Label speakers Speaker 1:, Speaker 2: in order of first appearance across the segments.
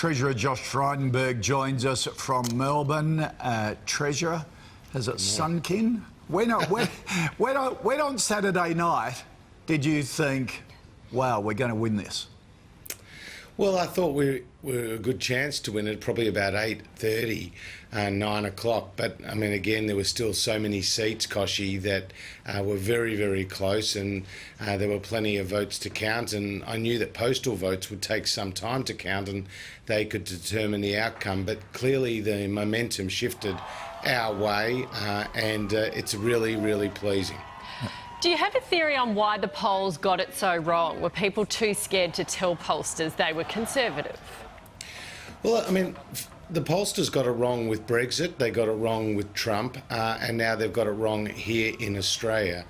Speaker 1: Treasurer Josh Frydenberg joins us from Melbourne. Treasurer, is it Sunkin? When on Saturday night did you think, wow, we're going to win this?
Speaker 2: Well, I thought we were a good chance to win it, probably about 8:30, 9 o'clock. But, I mean, again, there were still so many seats, Kochie, that were very, very close, and there were plenty of votes to count. And I knew that postal votes would take some time to count and they could determine the outcome. But clearly the momentum shifted our way, and it's really, really pleasing.
Speaker 3: Do you have a theory on why the polls got it so wrong? Were people too scared to tell pollsters they were Conservative?
Speaker 2: Well, I mean, the pollsters got it wrong with Brexit, they got it wrong with Trump, and now they've got it wrong here in Australia.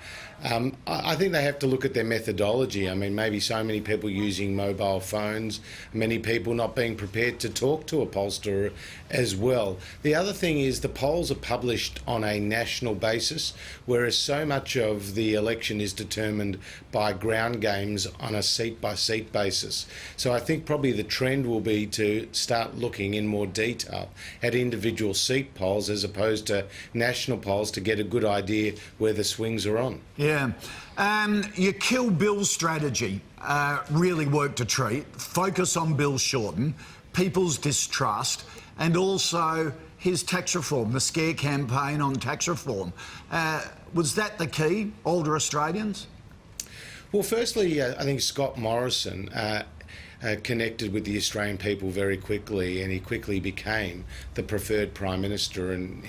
Speaker 2: I think they have to look at their methodology. I mean, maybe so many people using mobile phones, many people not being prepared to talk to a pollster as well. The other thing is the polls are published on a national basis, whereas so much of the election is determined by ground games on a seat-by-seat basis. So I think probably the trend will be to start looking in more detail at individual seat polls as opposed to national polls to get a good idea where the swings are on.
Speaker 1: Yeah. Your Kill Bill strategy really worked a treat. Focus on Bill Shorten, people's distrust, and also his tax reform, the scare campaign on tax reform. Was that the key, older Australians?
Speaker 2: Well, firstly, I think Scott Morrison connected with the Australian people very quickly, and he quickly became the preferred Prime Minister, and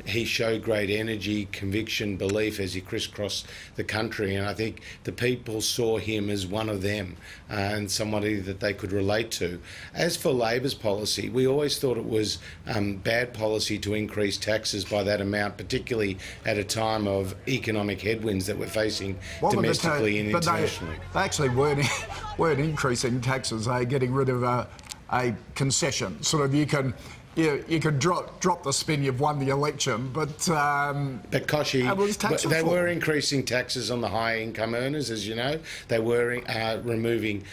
Speaker 2: he showed great energy, conviction, belief as he crisscrossed the country, and I think the people saw him as one of them and somebody that they could relate to. As for Labor's policy, we always thought it was bad policy to increase taxes by that amount, particularly at a time of economic headwinds that we're facing domestically and internationally.
Speaker 1: They actually weren't increasing taxes, getting rid of a concession. Sort of you can drop the spin, you've won the election, but
Speaker 2: Kochie, they were increasing taxes on the high income earners, as you know. They were removing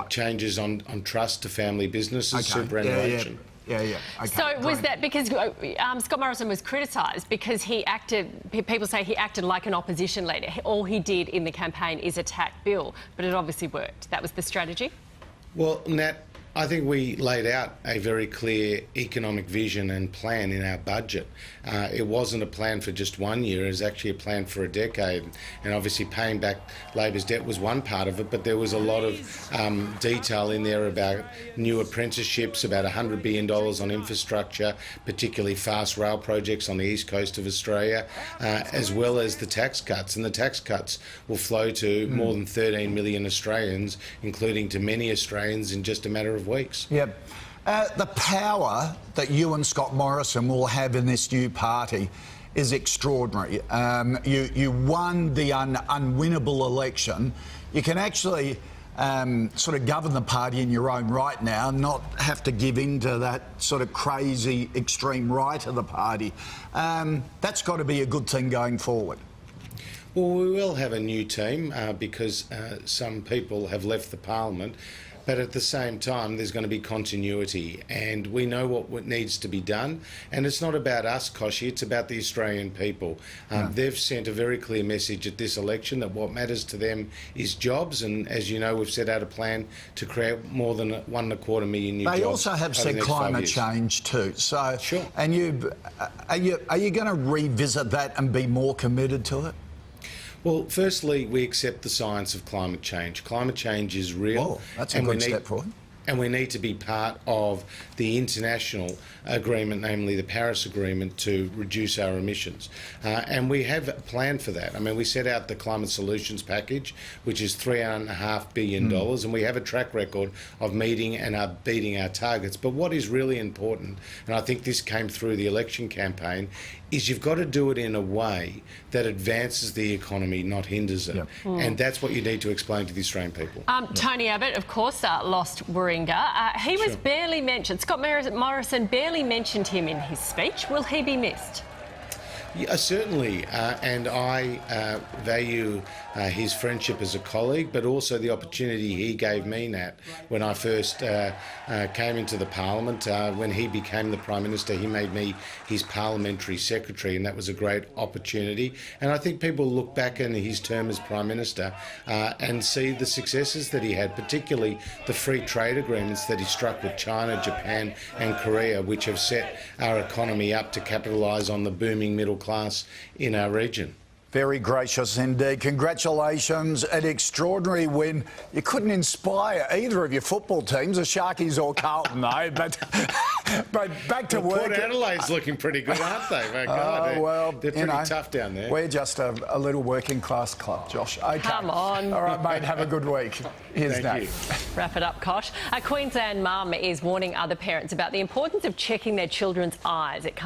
Speaker 2: changes on trust to family businesses, superannuation.
Speaker 1: Yeah. Okay,
Speaker 3: so was that because Scott Morrison was criticised because people say he acted like an opposition leader. All he did in the campaign is attack Bill, but it obviously worked. That was the strategy?
Speaker 2: Well, Nat, I think we laid out a very clear economic vision and plan in our budget. It wasn't a plan for just 1 year, it was actually a plan for a decade. And obviously paying back Labor's debt was one part of it, but there was a lot of detail in there about new apprenticeships, about $100 billion on infrastructure, particularly fast rail projects on the east coast of Australia, as well as the tax cuts. And the tax cuts will flow to more than 13 million Australians, including to many Australians in just a matter of weeks.
Speaker 1: Yep. The power that you and Scott Morrison will have in this new party is extraordinary. You won the unwinnable election. You can actually sort of govern the party in your own right now, not have to give in to that sort of crazy extreme right of the party. That's got to be a good thing going forward.
Speaker 2: Well, we will have a new team because some people have left the parliament. But at the same time, there's going to be continuity, and we know what needs to be done. And it's not about us, Kochie, it's about the Australian people. They've sent a very clear message at this election that what matters to them is jobs, and as you know, we've set out a plan to create more than 1.25 million new jobs.
Speaker 1: They also have said climate change too. So,
Speaker 2: sure.
Speaker 1: And are you going to revisit that and be more committed to it?
Speaker 2: Well, firstly, we accept the science of climate change. Climate change is real.
Speaker 1: Oh, that's a good step forward.
Speaker 2: And we need to be part of the international agreement, namely the Paris Agreement, to reduce our emissions. And we have a plan for that. I mean, we set out the Climate Solutions Package, which is $3.5 billion, and we have a track record of meeting and beating our targets. But what is really important, and I think this came through the election campaign, is you've got to do it in a way that advances the economy, not hinders it. Yep. And that's what you need to explain to the Australian people.
Speaker 3: Tony Abbott, of course, lost Warringah. He was barely mentioned. Scott Morrison barely mentioned him in his speech. Will he be missed?
Speaker 2: Yeah, certainly, and I value his friendship as a colleague, but also the opportunity he gave me, Nat, when I first came into the Parliament. When he became the Prime Minister, he made me his parliamentary secretary, and that was a great opportunity. And I think people look back in his term as Prime Minister and see the successes that he had, particularly the free trade agreements that he struck with China, Japan and Korea, which have set our economy up to capitalise on the booming middle class in our region.
Speaker 1: Very gracious indeed. Congratulations. An extraordinary win. You couldn't inspire either of your football teams, the Sharkies or Carlton, though. But back to work.
Speaker 2: Port Adelaide's looking pretty good, aren't they? My God,
Speaker 1: well,
Speaker 2: they're pretty tough down there.
Speaker 1: We're just a little working class club, Josh. Okay.
Speaker 3: Come on.
Speaker 1: All right, mate. Have a good week. Here's Nat.
Speaker 2: Thank you.
Speaker 3: Wrap it up, Koch. A Queensland mum is warning other parents about the importance of checking their children's eyes. It comes